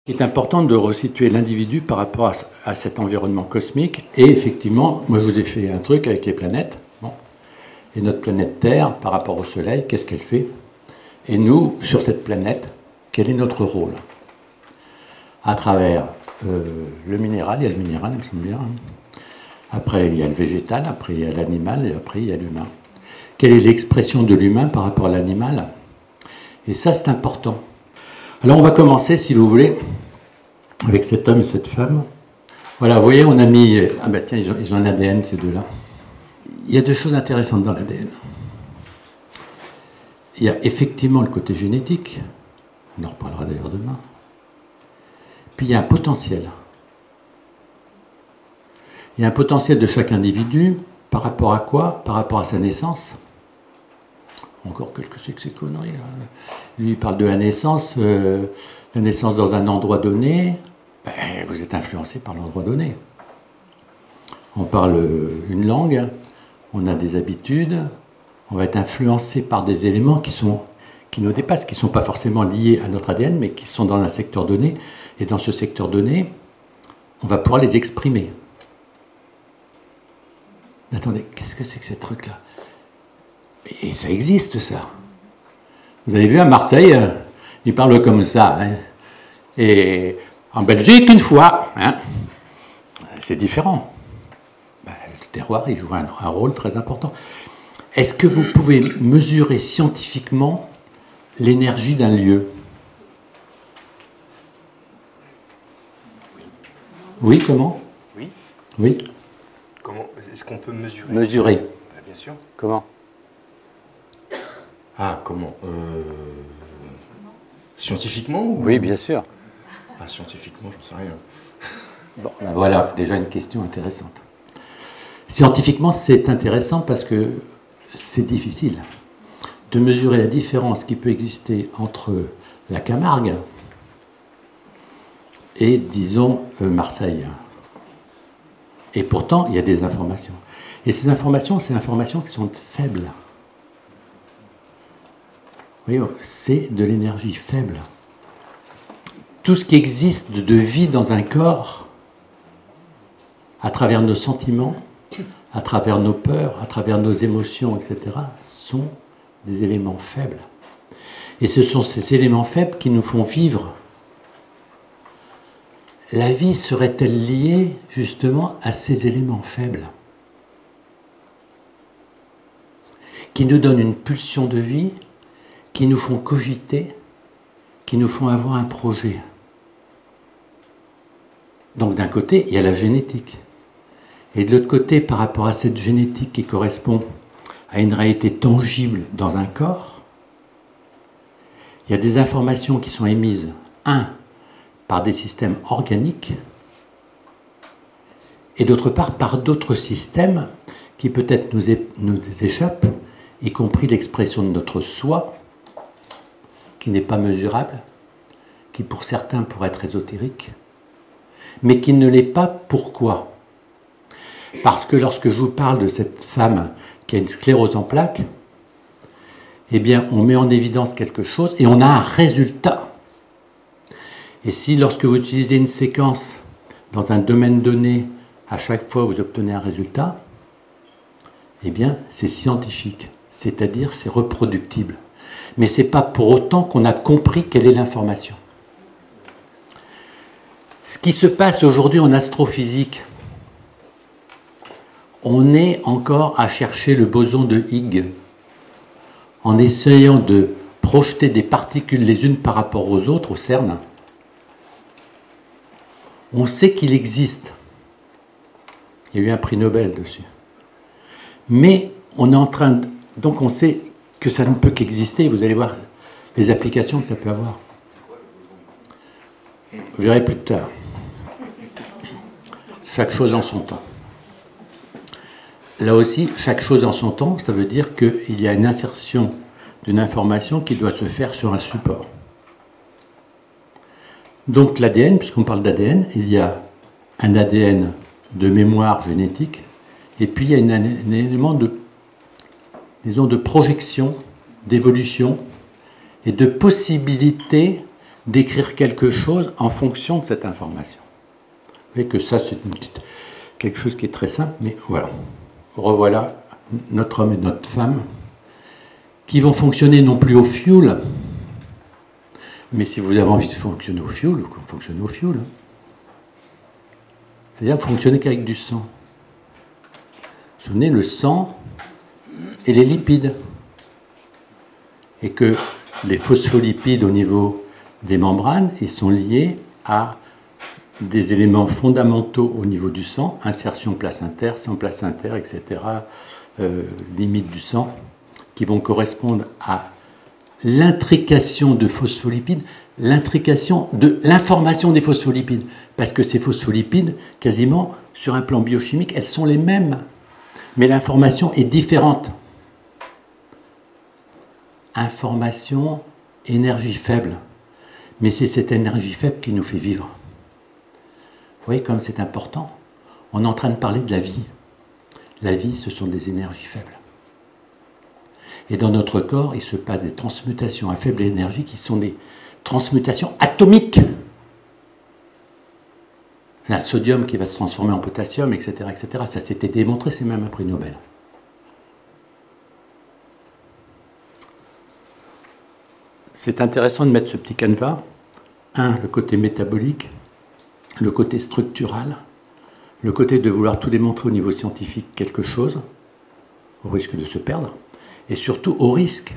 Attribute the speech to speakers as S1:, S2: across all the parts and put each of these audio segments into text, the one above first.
S1: Il est important de resituer l'individu par rapport à cet environnement cosmique. Et effectivement, moi je vous ai fait un truc avec les planètes. Bon. Et notre planète Terre, par rapport au Soleil, qu'est-ce qu'elle fait? Et nous, sur cette planète, quel est notre rôle? À travers le minéral, il y a le minéral, il me semble bien. Après, il y a le végétal, après, il y a l'animal, et après, il y a l'humain. Quelle est l'expression de l'humain par rapport à l'animal? Et ça, c'est important. Alors, on va commencer, si vous voulez, avec cet homme et cette femme. Voilà, vous voyez, on a mis... Ah ben tiens, ils ont un ADN, ces deux-là. Il y a deux choses intéressantes dans l'ADN. Il y a effectivement le côté génétique. On en reparlera d'ailleurs demain. Puis il y a un potentiel. Il y a un potentiel de chaque individu par rapport à quoi? Par rapport à sa naissance. Encore quelques c'est que ces conneries là. Lui il parle de la naissance dans un endroit donné. Ben, vous êtes influencé par l'endroit donné. On parle une langue, on a des habitudes, on va être influencé par des éléments qui nous dépassent, qui ne sont pas forcément liés à notre ADN, mais qui sont dans un secteur donné. Et dans ce secteur donné, on va pouvoir les exprimer. Mais attendez, qu'est-ce que c'est que ces trucs-là? Et ça existe, ça. Vous avez vu à Marseille, ils parlent comme ça. Hein. Et en Belgique, une fois. Hein. C'est différent. Ben, le terroir, il joue un rôle très important. Est-ce que vous pouvez mesurer scientifiquement l'énergie d'un lieu? Oui, comment?
S2: Oui.
S1: Oui.
S2: Comment est-ce qu'on peut mesurer?
S1: Mesurer.
S2: Ben, bien sûr.
S1: Comment?
S2: Ah, comment scientifiquement ou...
S1: Oui, bien sûr.
S2: Ah, scientifiquement, j'en sais rien.
S1: Bon, ben voilà, déjà une question intéressante. Scientifiquement, c'est intéressant parce que c'est difficile de mesurer la différence qui peut exister entre la Camargue et, disons, Marseille. Et pourtant, il y a des informations. Et ces informations, c'est des informations qui sont faibles. Vous voyez, c'est de l'énergie faible. Tout ce qui existe de vie dans un corps, à travers nos sentiments, à travers nos peurs, à travers nos émotions, etc., sont des éléments faibles. Et ce sont ces éléments faibles qui nous font vivre. La vie serait-elle liée justement à ces éléments faibles qui nous donnent une pulsion de vie, qui nous font cogiter, qui nous font avoir un projet? Donc d'un côté, il y a la génétique. Et de l'autre côté, par rapport à cette génétique qui correspond à une réalité tangible dans un corps, il y a des informations qui sont émises, par des systèmes organiques, et d'autre part par d'autres systèmes qui peut-être nous échappent, y compris l'expression de notre soi, qui n'est pas mesurable, qui pour certains pourrait être ésotérique, mais qui ne l'est pas. Pourquoi? Parce que lorsque je vous parle de cette femme qui a une sclérose en plaques, eh bien, on met en évidence quelque chose et on a un résultat. Et si, lorsque vous utilisez une séquence dans un domaine donné, à chaque fois vous obtenez un résultat, eh bien, c'est scientifique, c'est-à-dire c'est reproductible. Mais ce n'est pas pour autant qu'on a compris quelle est l'information. Ce qui se passe aujourd'hui en astrophysique, on est encore à chercher le boson de Higgs en essayant de projeter des particules les unes par rapport aux autres au CERN. On sait qu'il existe. Il y a eu un prix Nobel dessus. Mais on est en train de... Donc on sait que ça ne peut qu'exister. Vous allez voir les applications que ça peut avoir. Vous verrez plus tard. Chaque chose en son temps. Là aussi, chaque chose en son temps, ça veut dire qu'il y a une insertion d'une information qui doit se faire sur un support. Donc l'ADN, puisqu'on parle d'ADN, il y a un ADN de mémoire génétique, et puis il y a un élément de, disons, de projection, d'évolution, et de possibilité d'écrire quelque chose en fonction de cette information. Vous voyez que ça, c'est quelque chose qui est très simple, mais voilà. Revoilà notre homme et notre femme qui vont fonctionner non plus au fioul, mais si vous avez envie de fonctionner au fioul, vous fonctionnez au fioul. C'est-à-dire que vous fonctionnez qu'avec du sang. Vous vous souvenez, le sang et les lipides. Et que les phospholipides au niveau des membranes, ils sont liés à des éléments fondamentaux au niveau du sang, insertion placentaire, sang placentaire, etc., limite du sang, qui vont correspondre à l'intrication de phospholipides, l'intrication de l'information des phospholipides. Parce que ces phospholipides, quasiment, sur un plan biochimique, elles sont les mêmes. Mais l'information est différente. Information, énergie faible. Mais c'est cette énergie faible qui nous fait vivre. Vous voyez comme c'est important. On est en train de parler de la vie. La vie, ce sont des énergies faibles. Et dans notre corps, il se passe des transmutations à faible énergie qui sont des transmutations atomiques. C'est un sodium qui va se transformer en potassium, etc., etc. Ça s'était démontré, c'est même un prix Nobel. C'est intéressant de mettre ce petit canevas. Le côté métabolique, le côté structural, le côté de vouloir tout démontrer au niveau scientifique quelque chose, au risque de se perdre, et surtout au risque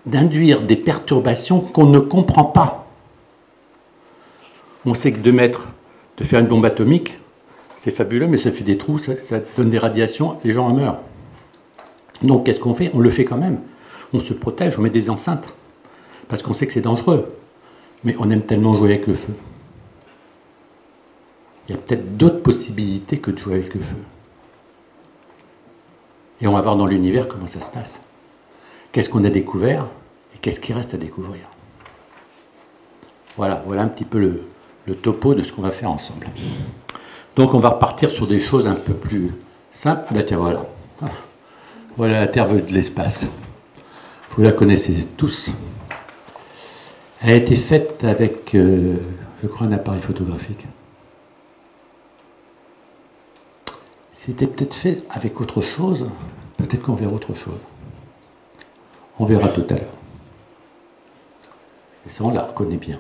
S1: d'induire des perturbations qu'on ne comprend pas. On sait que 2 mètres, de faire une bombe atomique, c'est fabuleux, mais ça fait des trous, ça donne des radiations, les gens en meurent. Donc qu'est-ce qu'on fait? On le fait quand même. On se protège, on met des enceintes, parce qu'on sait que c'est dangereux. Mais on aime tellement jouer avec le feu. Il y a peut-être d'autres possibilités que de jouer avec le feu. Et on va voir dans l'univers comment ça se passe. Qu'est-ce qu'on a découvert et qu'est-ce qui reste à découvrir. Voilà un petit peu le topo de ce qu'on va faire ensemble. Donc on va repartir sur des choses un peu plus simples. Ah ben tiens, voilà. Voilà la Terre de l'espace. Vous la connaissez tous. Elle a été faite avec, je crois, un appareil photographique. C'était peut-être fait avec autre chose. Peut-être qu'on verra autre chose. On verra tout à l'heure. Et ça, on la reconnaît bien.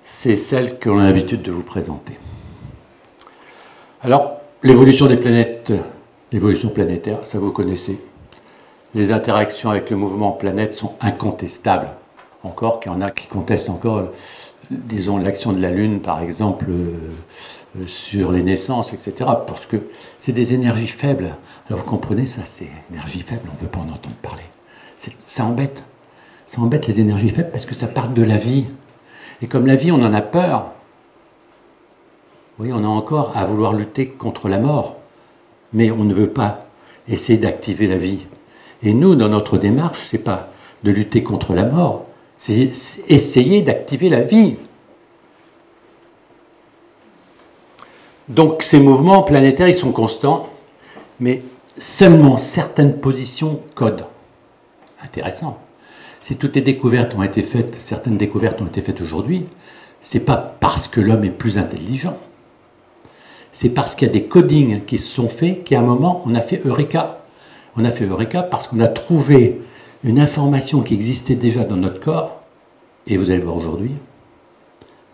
S1: C'est celle que l'on a l'habitude de vous présenter. Alors, l'évolution des planètes, l'évolution planétaire, ça vous connaissez. Les interactions avec le mouvement planète sont incontestables. Encore qu'il y en a qui contestent encore, disons, l'action de la Lune, par exemple, sur les naissances, etc. Parce que c'est des énergies faibles. Alors vous comprenez, ça c'est énergie faible, on ne veut pas en entendre parler. Ça embête. Ça embête les énergies faibles parce que ça part de la vie. Et comme la vie, on en a peur. Oui, on a encore à vouloir lutter contre la mort. Mais on ne veut pas essayer d'activer la vie. Et nous, dans notre démarche, ce n'est pas de lutter contre la mort, c'est essayer d'activer la vie. Donc ces mouvements planétaires, ils sont constants, mais seulement certaines positions codent. Intéressant. Si toutes les découvertes ont été faites, certaines découvertes ont été faites aujourd'hui, ce n'est pas parce que l'homme est plus intelligent, c'est parce qu'il y a des codings qui se sont faits qu'à un moment, on a fait Eureka. On a fait Eureka parce qu'on a trouvé une information qui existait déjà dans notre corps, et vous allez voir aujourd'hui,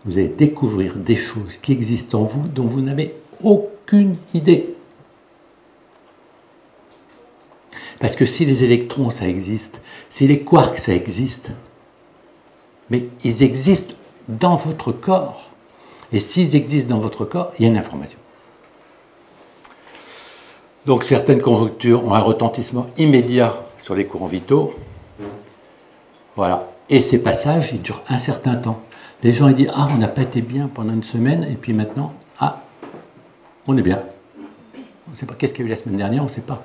S1: vous allez découvrir des choses qui existent en vous dont vous n'avez aucune idée. Parce que si les électrons, ça existe, si les quarks, ça existe, mais ils existent dans votre corps. Et s'ils existent dans votre corps, il y a une information. Donc certaines conjonctures ont un retentissement immédiat sur les courants vitaux. Voilà. Et ces passages, ils durent un certain temps. Les gens ils disent « Ah, on n'a pas été bien pendant une semaine, et puis maintenant, ah, on est bien. » On ne sait pas qu'est-ce qu'il y a eu la semaine dernière, on ne sait pas.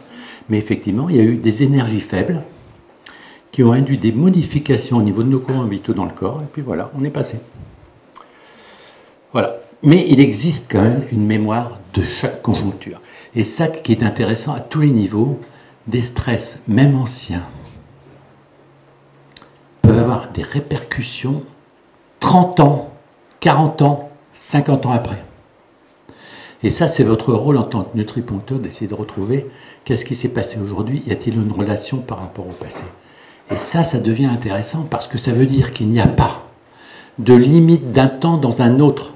S1: Mais effectivement, il y a eu des énergies faibles qui ont induit des modifications au niveau de nos courants vitaux dans le corps, et puis voilà, on est passé. Voilà. Mais il existe quand même une mémoire de chaque conjoncture. Et ça qui est intéressant à tous les niveaux, des stress, même anciens, peuvent avoir avoir des répercussions 30 ans, 40 ans, 50 ans après. Et ça, c'est votre rôle en tant que nutriponcteur d'essayer de retrouver qu'est-ce qui s'est passé aujourd'hui, y a-t-il une relation par rapport au passé. Et ça devient intéressant parce que ça veut dire qu'il n'y a pas de limite d'un temps dans un autre.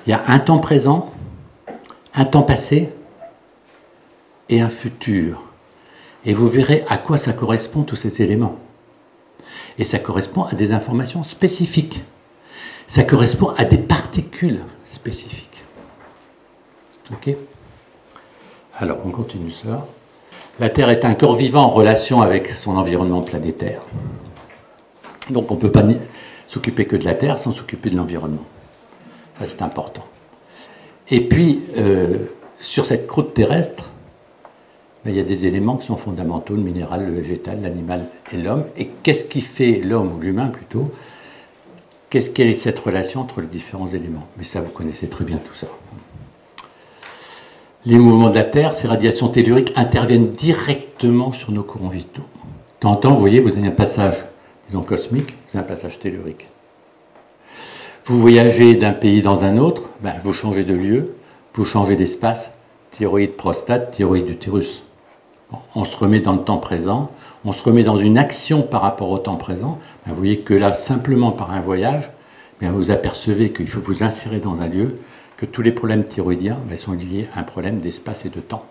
S1: Il y a un temps présent, un temps passé et un futur. Et vous verrez à quoi ça correspond tous ces éléments. Et ça correspond à des informations spécifiques. Ça correspond à des particules spécifiques. Ok ? Alors, on continue ça. La Terre est un corps vivant en relation avec son environnement planétaire. Donc, on ne peut pas s'occuper que de la Terre sans s'occuper de l'environnement. Ça, c'est important. Et puis, sur cette croûte terrestre, il y a des éléments qui sont fondamentaux, le minéral, le végétal, l'animal et l'homme. Et qu'est-ce qui fait l'homme, ou l'humain plutôt? Quelle est cette relation entre les différents éléments? Mais ça, vous connaissez très bien tout ça. Les mouvements de la Terre, ces radiations telluriques interviennent directement sur nos courants vitaux. De temps en temps, vous voyez, vous avez un passage, disons cosmique, vous avez un passage tellurique. Vous voyagez d'un pays dans un autre, vous changez de lieu, vous changez d'espace, thyroïde prostate, thyroïde utérus. Bon, on se remet dans le temps présent, on se remet dans une action par rapport au temps présent. Vous voyez que là, simplement par un voyage, vous apercevez qu'il faut vous insérer dans un lieu, que tous les problèmes thyroïdiens sont liés à un problème d'espace et de temps.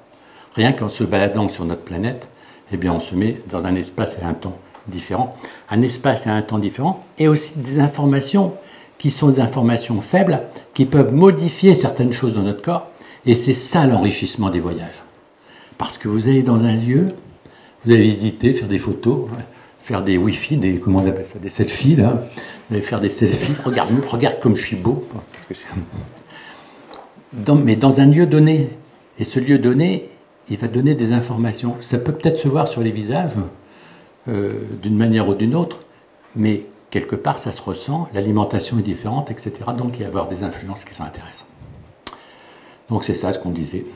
S1: Rien qu'en se baladant sur notre planète, on se met dans un espace et un temps différent. Un espace et un temps différent, et aussi des informations qui sont des informations faibles, qui peuvent modifier certaines choses dans notre corps, et c'est ça l'enrichissement des voyages. Parce que vous allez dans un lieu, vous allez visiter, faire des photos, faire des Wi-Fi, comment on appelle ça, des selfies, là. Vous allez faire des selfies, regarde comme je suis beau. Parce que mais dans un lieu donné. Et ce lieu donné, il va donner des informations. Ça peut peut-être se voir sur les visages, d'une manière ou d'une autre, mais quelque part, ça se ressent, l'alimentation est différente, etc. Donc, il va y avoir des influences qui sont intéressantes. Donc, c'est ça ce qu'on disait.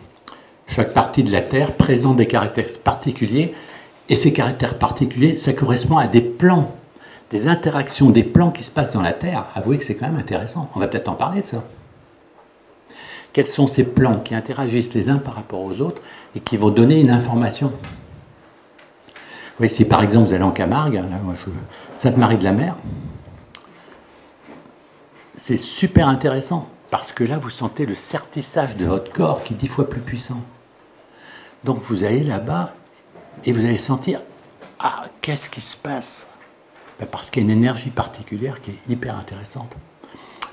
S1: Chaque partie de la Terre présente des caractères particuliers, et ces caractères particuliers, ça correspond à des plans, des interactions, des plans qui se passent dans la Terre. Avouez que c'est quand même intéressant. On va peut-être en parler de ça. Quels sont ces plans qui interagissent les uns par rapport aux autres et qui vont donner une information? Vous voyez, si par exemple vous allez en Camargue, Sainte-Marie-de-la-Mer, c'est super intéressant parce que là vous sentez le sertissage de votre corps qui est 10 fois plus puissant. Donc vous allez là-bas et vous allez sentir, qu'est-ce qui se passe? Parce qu'il y a une énergie particulière qui est hyper intéressante.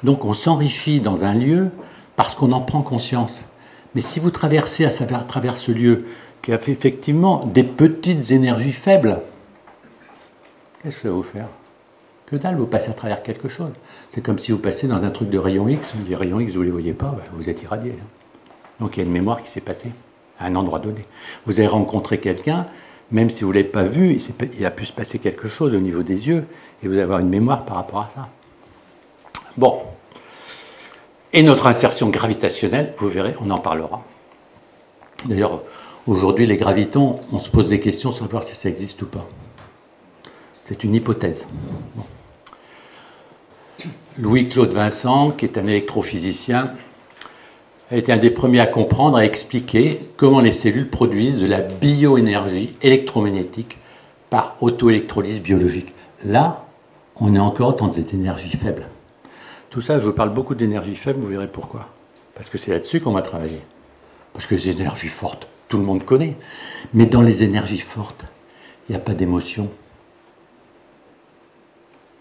S1: Donc on s'enrichit dans un lieu parce qu'on en prend conscience. Mais si vous traversez à travers ce lieu qui a fait effectivement des petites énergies faibles, qu'est-ce que ça va vous faire? Que dalle, vous passez à travers quelque chose. C'est comme si vous passez dans un truc de rayon X, les rayons X, vous ne les voyez pas, vous êtes irradié. Donc il y a une mémoire qui s'est passée à un endroit donné. Vous avez rencontré quelqu'un, même si vous ne l'avez pas vu, il a pu se passer quelque chose au niveau des yeux, et vous allez avoir une mémoire par rapport à ça. Bon. Et notre insertion gravitationnelle, vous verrez, on en parlera. D'ailleurs, aujourd'hui, les gravitons, on se pose des questions sur savoir si ça existe ou pas. C'est une hypothèse. Bon. Louis-Claude Vincent, qui est un électrophysicien, a été un des premiers à comprendre, à expliquer comment les cellules produisent de la bioénergie électromagnétique par auto-électrolyse biologique. Là, on est encore dans des énergies faibles. Tout ça, je vous parle beaucoup d'énergie faible, vous verrez pourquoi. Parce que c'est là-dessus qu'on va travailler. Parce que les énergies fortes, tout le monde connaît. Mais dans les énergies fortes, il n'y a pas d'émotion.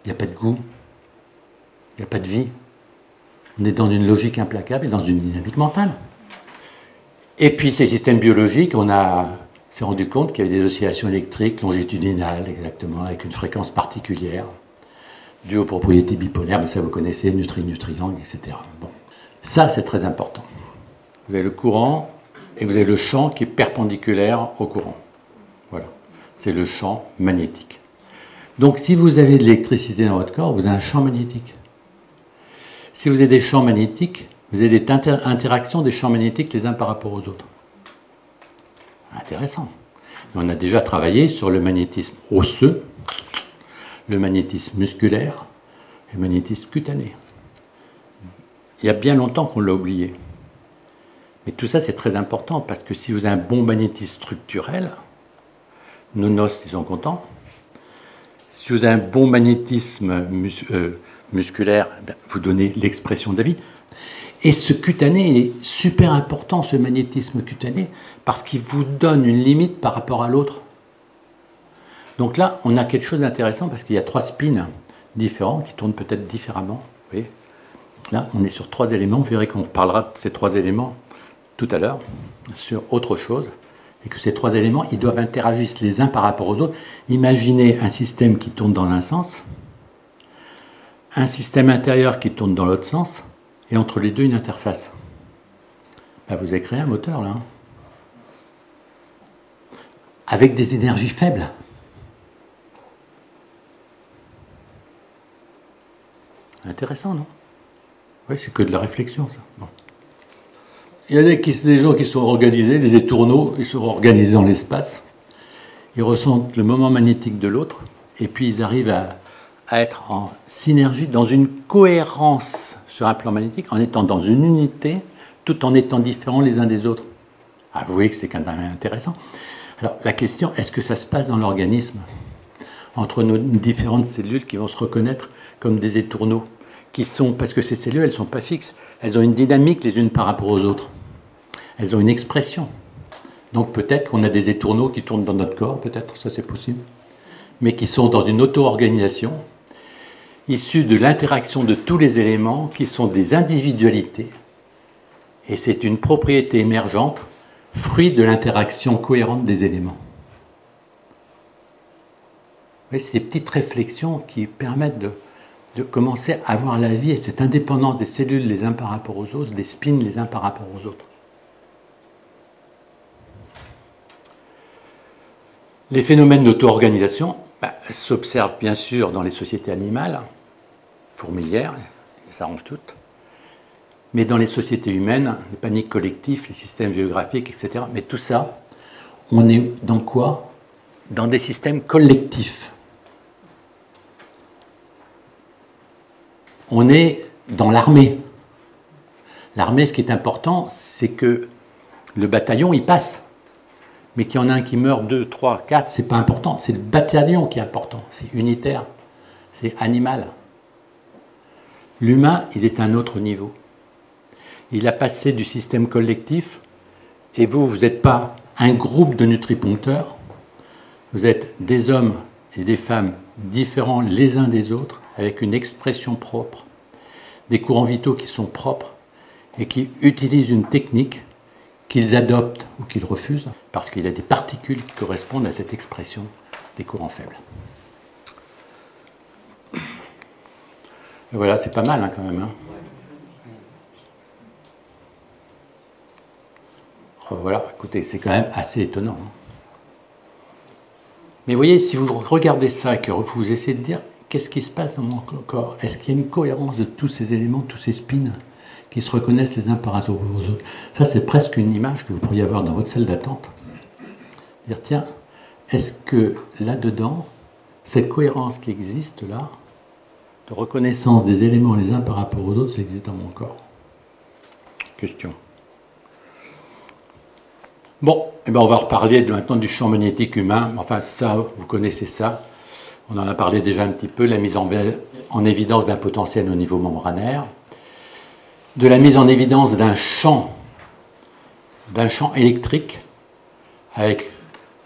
S1: Il n'y a pas de goût. Il n'y a pas de vie. On est dans une logique implacable et dans une dynamique mentale. Et puis ces systèmes biologiques, on s'est rendu compte qu'il y avait des oscillations électriques longitudinales, exactement, avec une fréquence particulière. Dû aux propriétés bipolaires, mais ça vous connaissez, neutrinos, etc. Bon. Ça, c'est très important. Vous avez le courant et vous avez le champ qui est perpendiculaire au courant. Voilà. C'est le champ magnétique. Donc, si vous avez de l'électricité dans votre corps, vous avez un champ magnétique. Si vous avez des champs magnétiques, vous avez des interactions des champs magnétiques les uns par rapport aux autres. Intéressant. On a déjà travaillé sur le magnétisme osseux, le magnétisme musculaire et le magnétisme cutané. Il y a bien longtemps qu'on l'a oublié. Mais tout ça, c'est très important parce que si vous avez un bon magnétisme structurel, nos noces, ils sont contents. Si vous avez un bon magnétisme musculaire, vous donnez l'expression de la vie. Et ce cutané est super important, ce magnétisme cutané, parce qu'il vous donne une limite par rapport à l'autre. Donc là, on a quelque chose d'intéressant parce qu'il y a 3 spins différents qui tournent peut-être différemment. Vous voyez ? Là, on est sur 3 éléments. Vous verrez qu'on parlera de ces 3 éléments tout à l'heure, sur autre chose. Et que ces 3 éléments, ils doivent interagir les uns par rapport aux autres. Imaginez un système qui tourne dans un sens, un système intérieur qui tourne dans l'autre sens, et entre les deux, une interface. Ben, vous avez créé un moteur, là. Hein. Avec des énergies faibles. Intéressant, non? Oui, c'est que de la réflexion, ça. Bon. Il y a des gens qui sont organisés, les étourneaux, ils sont organisés dans l'espace. Ils ressentent le moment magnétique de l'autre, et puis ils arrivent à être en synergie, dans une cohérence sur un plan magnétique, en étant dans une unité, tout en étant différents les uns des autres. Avouez que c'est quand même intéressant. Alors, la question, est-ce que ça se passe dans l'organisme, entre nos différentes cellules qui vont se reconnaître comme des étourneaux, qui sont, parce que ces cellules, elles ne sont pas fixes, elles ont une dynamique les unes par rapport aux autres. Elles ont une expression. Donc peut-être qu'on a des étourneaux qui tournent dans notre corps, peut-être, ça c'est possible, mais qui sont dans une auto-organisation, issus de l'interaction de tous les éléments qui sont des individualités. Et c'est une propriété émergente, fruit de l'interaction cohérente des éléments. C'est des petites réflexions qui permettent de commencer à voir la vie et cette indépendance des cellules les uns par rapport aux autres, des spins les uns par rapport aux autres. Les phénomènes d'auto-organisation s'observent bien sûr dans les sociétés animales, fourmilières, elles s'arrangent toutes, mais dans les sociétés humaines, les paniques collectives, les systèmes géographiques, etc. Mais tout ça, on est dans quoi? Dans des systèmes collectifs. On est dans l'armée. L'armée, ce qui est important, c'est que le bataillon, il passe. Mais qu'il y en a un qui meurt, 2, 3, 4, c'est pas important. C'est le bataillon qui est important. C'est unitaire. C'est animal. L'humain, il est à un autre niveau. Il a passé du système collectif, et vous n'êtes pas un groupe de nutriponcteurs. Vous êtes des hommes et des femmes différents les uns des autres, avec une expression propre, des courants vitaux qui sont propres et qui utilisent une technique qu'ils adoptent ou qu'ils refusent, parce qu'il y a des particules qui correspondent à cette expression des courants faibles. Et voilà, c'est pas mal hein, quand même. Hein. Voilà, écoutez, c'est quand même assez étonnant. Hein. Mais vous voyez, si vous regardez ça et que vous essayez de dire qu'est-ce qui se passe dans mon corps, est-ce qu'il y a une cohérence de tous ces éléments, tous ces spins qui se reconnaissent les uns par rapport aux autres? Ça, c'est presque une image que vous pourriez avoir dans votre salle d'attente. Dire, tiens, est-ce que là-dedans, cette cohérence qui existe là, de reconnaissance des éléments les uns par rapport aux autres, ça existe dans mon corps? Question. Bon, eh ben on va reparler maintenant du champ magnétique humain. Enfin, ça, vous connaissez ça. On en a parlé déjà un petit peu, la mise en évidence d'un potentiel au niveau membranaire, de la mise en évidence d'un champ électrique avec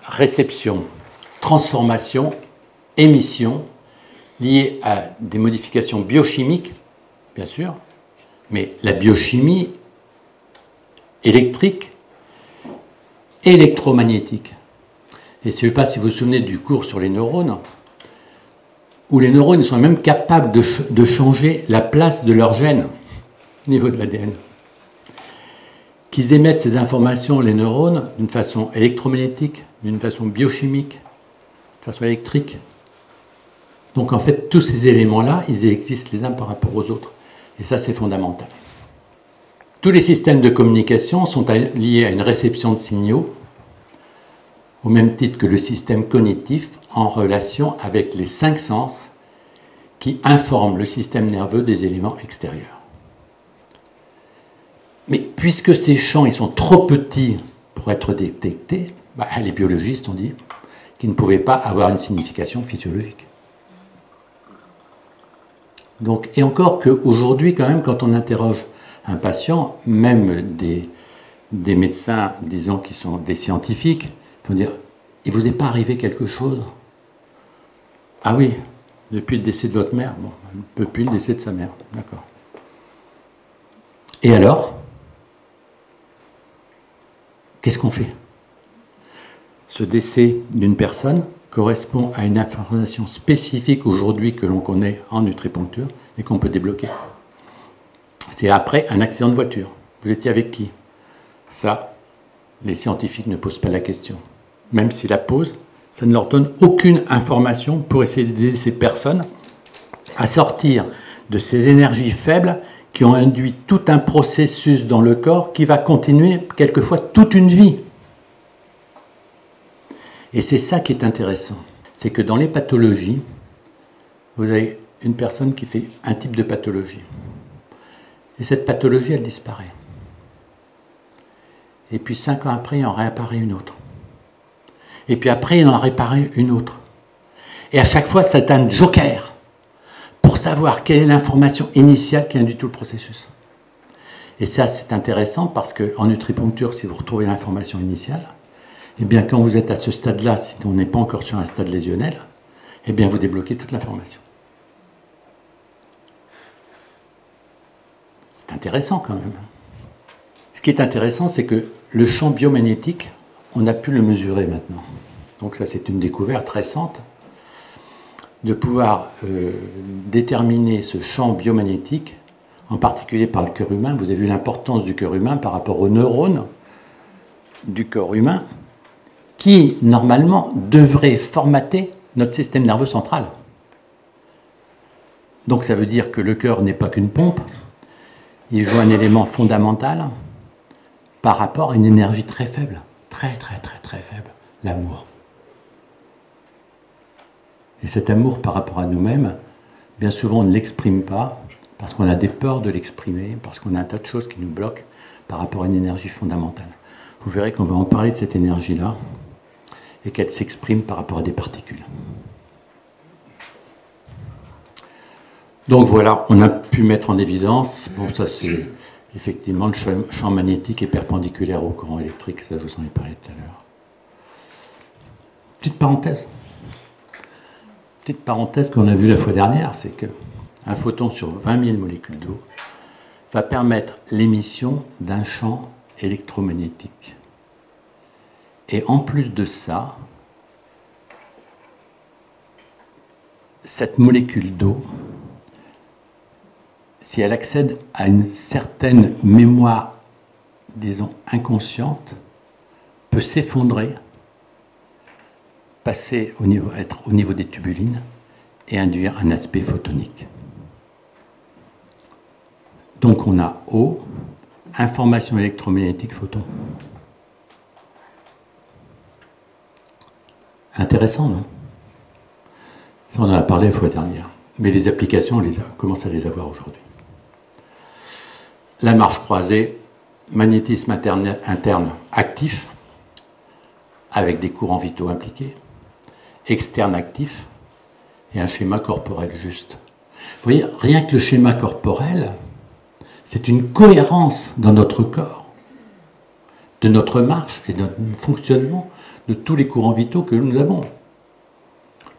S1: réception, transformation, émission, liées à des modifications biochimiques, bien sûr, mais la biochimie électrique, électromagnétique. Et je ne sais pas si vous vous souvenez du cours sur les neurones, où les neurones sont même capables de changer la place de leurs gènes au niveau de l'ADN. Qu'ils émettent ces informations, les neurones, d'une façon électromagnétique, d'une façon biochimique, d'une façon électrique. Donc en fait, tous ces éléments-là, ils existent les uns par rapport aux autres. Et ça, c'est fondamental. Tous les systèmes de communication sont liés à une réception de signaux, au même titre que le système cognitif, en relation avec les 5 sens qui informent le système nerveux des éléments extérieurs. Mais puisque ces champs ils sont trop petits pour être détectés, les biologistes ont dit qu'ils ne pouvaient pas avoir une signification physiologique. Donc, et encore qu'aujourd'hui, quand même, quand on interroge un patient, même des médecins, disons, qui sont des scientifiques, ils vont dire « Il ne vous est pas arrivé quelque chose ?» « Ah oui, depuis le décès de votre mère. » Bon, depuis le décès de sa mère. D'accord. Et alors, qu'est-ce qu'on fait? Ce décès d'une personne correspond à une information spécifique aujourd'hui que l'on connaît en nutripuncture et qu'on peut débloquer. C'est après un accident de voiture. Vous étiez avec qui? Ça, les scientifiques ne posent pas la question. Même s'ils la posent, ça ne leur donne aucune information pour essayer d'aider ces personnes à sortir de ces énergies faibles qui ont induit tout un processus dans le corps qui va continuer quelquefois toute une vie. Et c'est ça qui est intéressant. C'est que dans les pathologies, vous avez une personne qui fait un type de pathologie. Et cette pathologie, elle disparaît. Et puis 5 ans après, il en réapparaît une autre. Et puis après, il en réapparaît une autre. Et à chaque fois, c'est un joker pour savoir quelle est l'information initiale qui induit tout le processus. Et ça, c'est intéressant parce qu'en nutripuncture, si vous retrouvez l'information initiale, eh bien, quand vous êtes à ce stade-là, si on n'est pas encore sur un stade lésionnel, eh bien, vous débloquez toute l'information. C'est intéressant quand même. Ce qui est intéressant, c'est que le champ biomagnétique, on a pu le mesurer maintenant. Donc ça, c'est une découverte récente, de pouvoir déterminer ce champ biomagnétique, en particulier par le cœur humain. Vous avez vu l'importance du cœur humain par rapport aux neurones du corps humain, qui, normalement, devrait formater notre système nerveux central. Donc ça veut dire que le cœur n'est pas qu'une pompe, il joue un élément fondamental par rapport à une énergie très faible, très faible, l'amour. Et cet amour par rapport à nous-mêmes, bien souvent on ne l'exprime pas, parce qu'on a des peurs de l'exprimer, parce qu'on a un tas de choses qui nous bloquent par rapport à une énergie fondamentale. Vous verrez qu'on va en parler de cette énergie-là, et qu'elle s'exprime par rapport à des particules. Donc voilà, on a pu mettre en évidence, bon ça c'est effectivement le champ magnétique est perpendiculaire au courant électrique, ça je vous en ai parlé tout à l'heure. Petite parenthèse qu'on a vue la fois dernière, c'est qu'un photon sur 20 000 molécules d'eau va permettre l'émission d'un champ électromagnétique. Et en plus de ça, cette molécule d'eau, si elle accède à une certaine mémoire, disons, inconsciente, peut s'effondrer, passer être au niveau des tubulines et induire un aspect photonique. Donc on a eau, information électromagnétique, photon. Intéressant, non? Ça, on en a parlé la fois dernière. Mais les applications, on commence à les avoir aujourd'hui. La marche croisée, magnétisme interne actif, avec des courants vitaux impliqués, externe actif, et un schéma corporel juste. Vous voyez, rien que le schéma corporel, c'est une cohérence dans notre corps, de notre marche et de notre fonctionnement, de tous les courants vitaux que nous avons.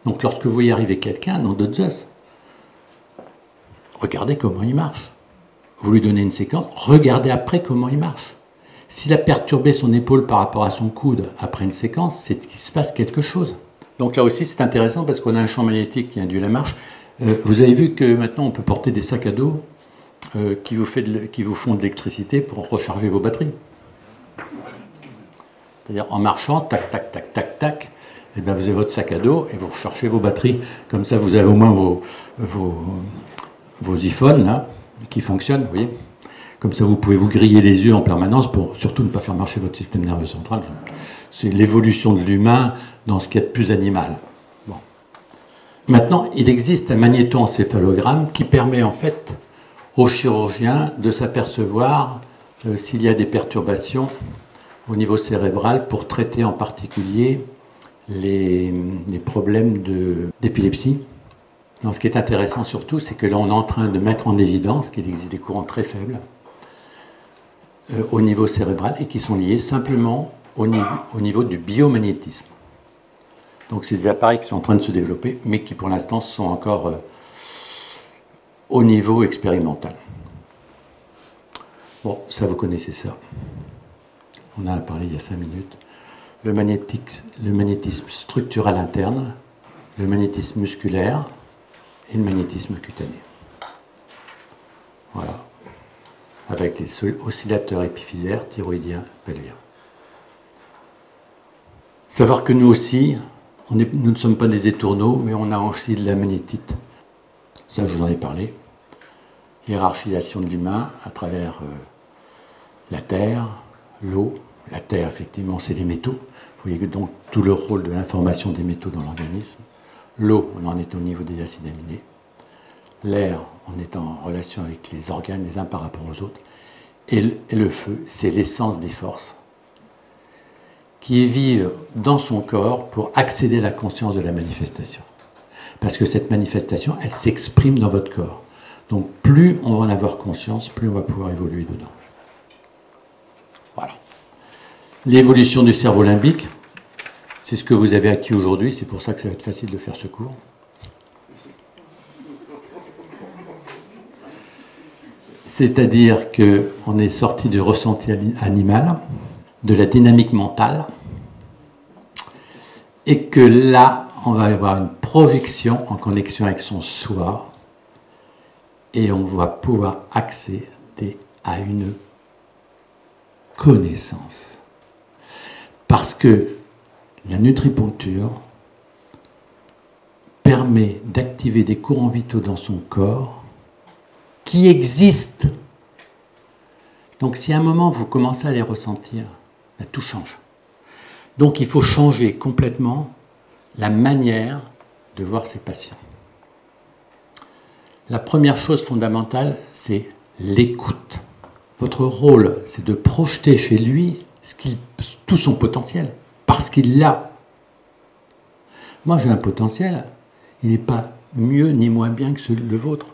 S1: Donc lorsque vous voyez arriver quelqu'un, nom de Zeus, regardez comment il marche. Vous lui donnez une séquence, regardez après comment il marche. S'il a perturbé son épaule par rapport à son coude après une séquence, c'est qu'il se passe quelque chose. Donc là aussi c'est intéressant parce qu'on a un champ magnétique qui induit la marche. Vous avez vu que maintenant on peut porter des sacs à dos qui vous font de l'électricité pour recharger vos batteries. C'est-à-dire en marchant, tac, tac, tac, tac, tac, et bien vous avez votre sac à dos et vous rechargez vos batteries. Comme ça, vous avez au moins vos iPhones, là, qui fonctionnent, vous voyez. Comme ça, vous pouvez vous griller les yeux en permanence pour surtout ne pas faire marcher votre système nerveux central. C'est l'évolution de l'humain dans ce qui est de plus animal. Bon. Maintenant, il existe un magnétoencéphalogramme qui permet en fait au chirurgien de s'apercevoir s'il y a des perturbations au niveau cérébral pour traiter en particulier les problèmes d'épilepsie. Ce qui est intéressant surtout, c'est que là on est en train de mettre en évidence qu'il existe des courants très faibles au niveau cérébral et qui sont liés simplement au niveau du biomagnétisme. Donc c'est des appareils qui sont en train de se développer, mais qui pour l'instant sont encore au niveau expérimental. Bon, ça vous connaissez ça. On en a parlé il y a 5 minutes. Le magnétisme structural interne, le magnétisme musculaire et le magnétisme cutané. Voilà. Avec les oscillateurs épiphysaires, thyroïdiens, pelviens. Savoir que nous aussi, nous ne sommes pas des étourneaux, mais on a aussi de la magnétite. Ça, je vous en ai parlé. Hiérarchisation de l'humain à travers la terre, l'eau. La terre, effectivement, c'est les métaux. Vous voyez donc tout le rôle de l'information des métaux dans l'organisme. L'eau, on en est au niveau des acides aminés. L'air, on est en relation avec les organes les uns par rapport aux autres. Et le feu, c'est l'essence des forces qui vivent dans son corps pour accéder à la conscience de la manifestation. Parce que cette manifestation, elle s'exprime dans votre corps. Donc plus on va en avoir conscience, plus on va pouvoir évoluer dedans. Voilà. L'évolution du cerveau limbique, c'est ce que vous avez acquis aujourd'hui, c'est pour ça que ça va être facile de faire ce cours. C'est-à-dire qu'on est sorti du ressenti animal, de la dynamique mentale, et que là, on va avoir une projection en connexion avec son soi, et on va pouvoir accéder à une connaissance. Parce que la nutripuncture permet d'activer des courants vitaux dans son corps qui existent. Donc si à un moment vous commencez à les ressentir, tout change. Donc il faut changer complètement la manière de voir ses patients. La première chose fondamentale, c'est l'écoute. Votre rôle, c'est de projeter chez lui tout son potentiel, parce qu'il l'a. Moi, j'ai un potentiel, il n'est pas mieux ni moins bien que le vôtre.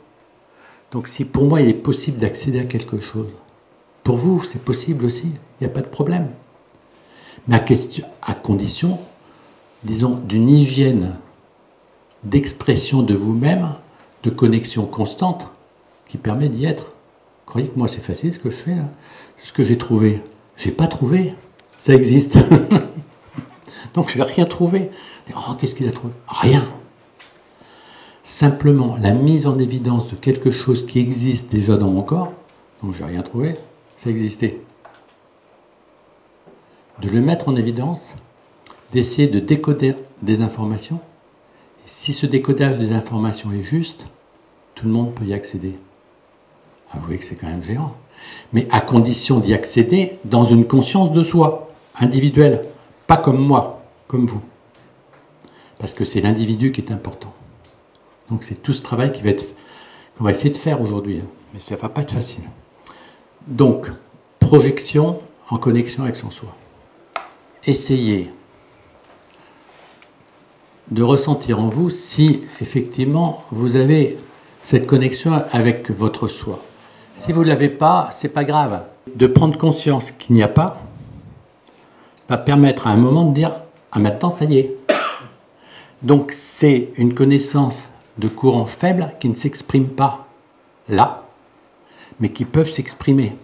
S1: Donc si pour moi, il est possible d'accéder à quelque chose, pour vous, c'est possible aussi, il n'y a pas de problème. Mais à condition, disons, d'une hygiène d'expression de vous-même, de connexion constante, qui permet d'y être. Vous croyez que moi, c'est facile ce que je fais là? C'est ce que j'ai trouvé. Je n'ai pas trouvé. Ça existe. Donc je n'ai rien trouvé. Oh, qu'est-ce qu'il a trouvé? Rien. Simplement, la mise en évidence de quelque chose qui existe déjà dans mon corps, donc je n'ai rien trouvé, ça existait. De le mettre en évidence, d'essayer de décoder des informations. Et si ce décodage des informations est juste, tout le monde peut y accéder. Avouez que c'est quand même géant. Mais à condition d'y accéder dans une conscience de soi, individuelle. Pas comme moi, comme vous. Parce que c'est l'individu qui est important. Donc c'est tout ce travail qu'on va essayer de faire aujourd'hui. Mais ça ne va pas être facile. Donc, projection en connexion avec son soi. Essayez de ressentir en vous si effectivement vous avez cette connexion avec votre soi. Si vous ne l'avez pas, ce n'est pas grave. De prendre conscience qu'il n'y a pas va permettre à un moment de dire « Ah, maintenant, ça y est ». Donc, c'est une connaissance de courants faibles qui ne s'expriment pas là, mais qui peuvent s'exprimer.